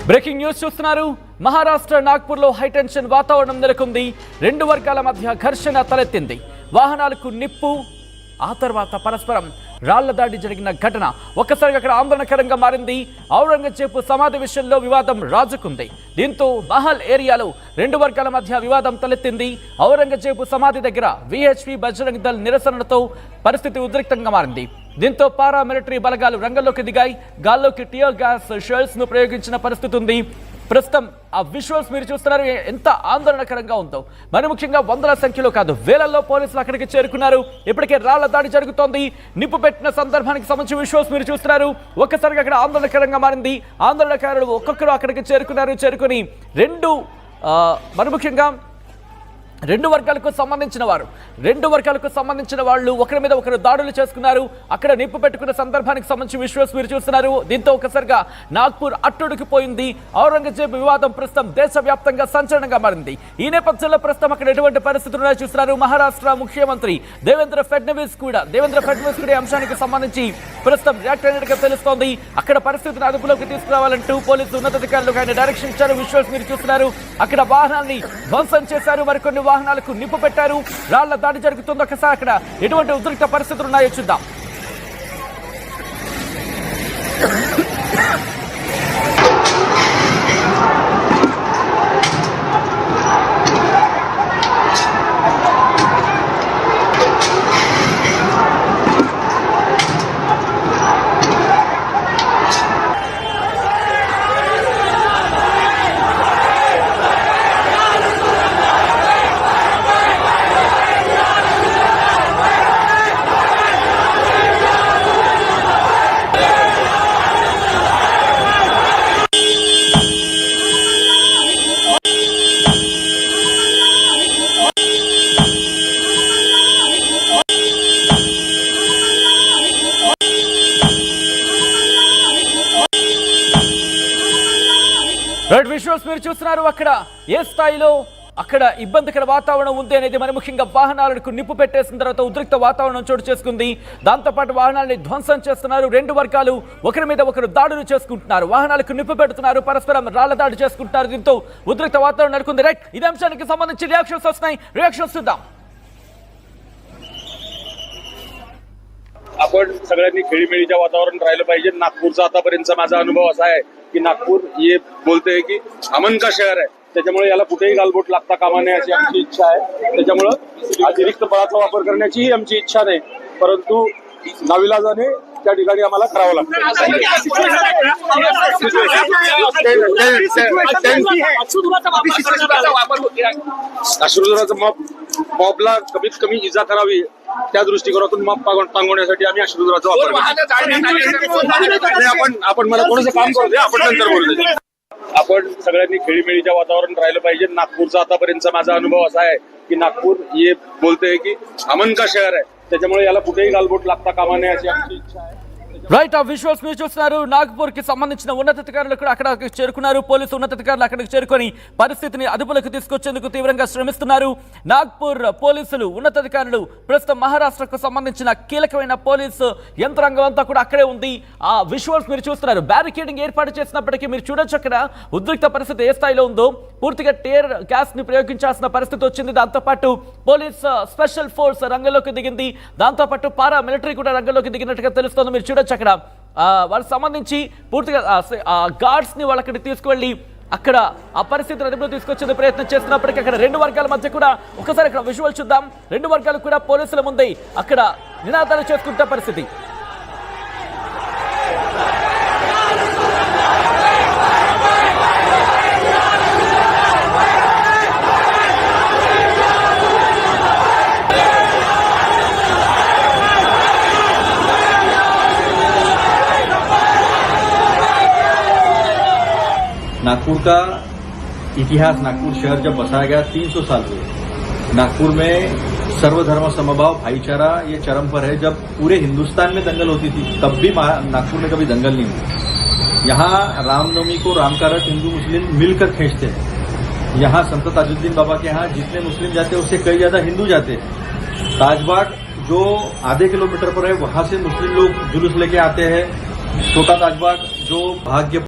Breaking news చూస్తున్నారు. మహారాష్ట్ర నాగ్పూర్ లో high tension వాతావరణం నెలకొంది. రెండు వర్గాల మధ్య ఘర్షణ తలెత్తింది. వాహనాలకు నిప్పు, ఆ తర్వాత పరస్పరం రాళ్ల దాడి జరిగిన ఘటన ఒక్కసారిగా అక్కడ ఆందోళనకరంగా మారింది. ఔరంగజేబు సమాధి విషయంలో వివాదం రాజుకుంది. దీంతో మహల్ ఏరియాలో రెండు వర్గాల మధ్య వివాదం తలెత్తింది. ఔరంగజేబు సమాధి దగ్గర విహెచ్పి బజరంగ్ దళ్ నిరసనలతో పరిస్థితి ఉద్రిక్తంగా మారింది. దీంతో పారామిలిటరీ బలగాలు రంగంలోకి దిగాయి. గాల్లోకి టియర్ గ్యాస్ షెల్స్ ను ప్రయోగించిన పరిస్థితి ఉంది. ప్రస్తుతం ఆ విజువల్స్ మీరు చూస్తున్నారు, ఎంత ఆందోళనకరంగా ఉందో. మరి ముఖ్యంగా వందల సంఖ్యలో కాదు, వేలల్లో పోలీసులు అక్కడికి చేరుకున్నారు. ఇప్పటికే రాళ్ల దాడి జరుగుతోంది. నిప్పు పెట్టిన సందర్భానికి సంబంధించిన విజువల్స్ మీరు చూస్తున్నారు. ఒక్కసారిగా అక్కడ ఆందోళనకరంగా మారింది. ఆందోళనకారులు ఒక్కొక్కరు అక్కడికి చేరుకుని మరి ముఖ్యంగా రెండు వర్గాలకు సంబంధించిన వాళ్ళు ఒకరి మీద ఒకరు దాడులు చేసుకున్నారు. అక్కడ నిప్పు పెట్టుకున్న సందర్భానికి సంబంధించి విజువల్స్ మీరు చూస్తున్నారు. దీంతో ఒకసారిగా నాగ్పూర్ అట్టుడికిపోయింది. ఔరంగజేబు వివాదం ప్రస్తుతం దేశవ్యాప్తంగా సంచలనంగా మారింది. ఈ నేపథ్యంలో ప్రస్తుతం అక్కడ ఎటువంటి పరిస్థితులు ఉన్నాయో చూస్తున్నారు. మహారాష్ట్ర ముఖ్యమంత్రి దేవేంద్ర ఫడ్నవీస్ కూడా ఈ అంశానికి సంబంధించి ప్రస్తుతం రియాక్ట్ అయినట్టుగా తెలుస్తోంది. అక్కడ పరిస్థితిని అదుపులోకి తీసుకురావాలంటూ పోలీసు ఉన్నతాధికారులకు ఆయన డైరెక్షన్ ఇచ్చారు. విజువల్స్ మీరు చూస్తున్నారు. అక్కడ వాహనాన్ని ధ్వంసం చేశారు. మరికొన్ని వాహనాలకు నిప్పు పెట్టారు. రాళ్ల దాడి జరుగుతుంది. ఒకసారి అక్కడ ఎటువంటి ఉద్రిక్త పరిస్థితులు ఉన్నాయో చూద్దాం. రెడ్ విజువల్స్ మీరు చూస్తున్నారు. అక్కడ ఏ స్థాయిలో అక్కడ ఇబ్బందికర వాతావరణం ఉంది అనేది మరి ముఖ్యంగా వాహనాలకు నిప్పు పెట్టేసిన తర్వాత ఉద్రిక్త వాతావరణం చోటు చేసుకుంది. దాంతోపాటు వాహనాలని ధ్వంసం చేస్తున్నారు. రెండు వర్గాలు ఒకరి మీద ఒకరు దాడులు చేసుకుంటున్నారు. వాహనాలకు నిప్పు పెడుతున్నారు. పరస్పరం రాళ్ల దాడి చేసుకుంటున్నారు. దీంతో ఉద్రిక్త వాతావరణం నెలకొంది. రైట్, ఇదే అంశానికి సంబంధించి రియాక్షన్స్ వస్తున్నాయి. రియాక్షన్స్ చూద్దాం. आपण सगळ्यांनी खेळीमेळीच्या वातावरण राहिलं पाहिजे. नागपूरचा आतापर्यंतचा माझा अनुभव असा आहे की नागपूर हे बोलते की अमन का शहर आहे, त्याच्यामुळे याला कुठेही गालबोट लागता कामा नये अशी आमची इच्छा आहे. त्याच्यामुळे अतिरिक्त बळाचा वापर करण्याचीही आमची इच्छा नाही, परंतु नाविलाजाने त्या ठिकाणी आम्हाला करावं लागतं. अश्रुधुराचा मॉबला कमीत कमी इजा करावी त्या दृष्टिकोनातून मॉब पांगवण्यासाठी आम्ही अश्रुधुराचा वापर करतो. आपण मला कोणाचं काम करू दे, आपण नंतर बोलू. आपण सगळ्यांनी खेळीमेळीच्या वातावरण राहिलं पाहिजे. नागपूरचा आतापर्यंतचा माझा अनुभव असा आहे की नागपूर हे बोलते की अमन का शहर आहे, त्याच्यामुळे याला कुठेही गालबोट लागता कामा नये अशी आमची इच्छा आहे. రైట్, ఆ విజువల్స్ మీరు చూస్తున్నారు. నాగ్పూర్ కి సంబంధించిన ఉన్నతాధికారులు కూడా అక్కడికి చేరుకున్నారు. పోలీసు ఉన్నతాధికారులు అక్కడికి చేరుకొని పరిస్థితిని అదుపులోకి తీసుకొచ్చేందుకు తీవ్రంగా శ్రమిస్తున్నారు. నాగ్పూర్ పోలీసులు ఉన్నతాధికారులు ప్రస్తుతం మహారాష్ట్రకు సంబంధించిన కీలకమైన పోలీసు యంత్రాంగం అంతా కూడా అక్కడే ఉంది. ఆ విజువల్స్ మీరు చూస్తున్నారు. బ్యారికేడింగ్ ఏర్పాటు చేసినప్పటికీ మీరు చూడొచ్చు అక్కడ ఉద్రిక్త పరిస్థితి ఏ స్థాయిలో ఉందో. పూర్తిగా టీయర్ గ్యాస్ ని ప్రయోగించాల్సిన పరిస్థితి వచ్చింది. దాంతోపాటు పోలీస్ స్పెషల్ ఫోర్స్ రంగంలోకి దిగింది. దాంతోపాటు పారా మిలిటరీ కూడా రంగంలోకి దిగినట్టుగా తెలుస్తోంది. మీరు చూడొచ్చు అక్కడ వాళ్ళకి సంబంధించి పూర్తిగా గార్డ్స్ ని వాళ్ళకి తీసుకువెళ్ళి అక్కడ ఆ పరిస్థితిని అదుపులో తీసుకొచ్చే ప్రయత్నం చేస్తున్నప్పటికీ అక్కడ రెండు వర్గాల మధ్య కూడా ఒకసారి అక్కడ విజువల్ చూద్దాం. రెండు వర్గాలు కూడా పోలీసుల ముందే అక్కడ నినాదాలు చేసుకుంటే పరిస్థితి. नागपुर का इतिहास, नागपुर शहर जब बसाया गया 300 साल हुए. नागपुर में सर्वधर्म समभाव भाईचारा ये चरम पर है. जब पूरे हिंदुस्तान में दंगल होती थी तब भी नागपुर में कभी दंगल नहीं हुई. यहाँ रामनवमी को राम का रथ हिंदू मुस्लिम मिलकर खींचते हैं. यहाँ संत ताजुद्दीन बाबा के यहाँ जितने मुस्लिम जाते हैं उससे कई ज्यादा हिंदू जाते हैं. ताजबाग जो आधे किलोमीटर पर है वहां से मुस्लिम लोग जुलूस लेके आते हैं. छोटा ताजबाग जो भाग्य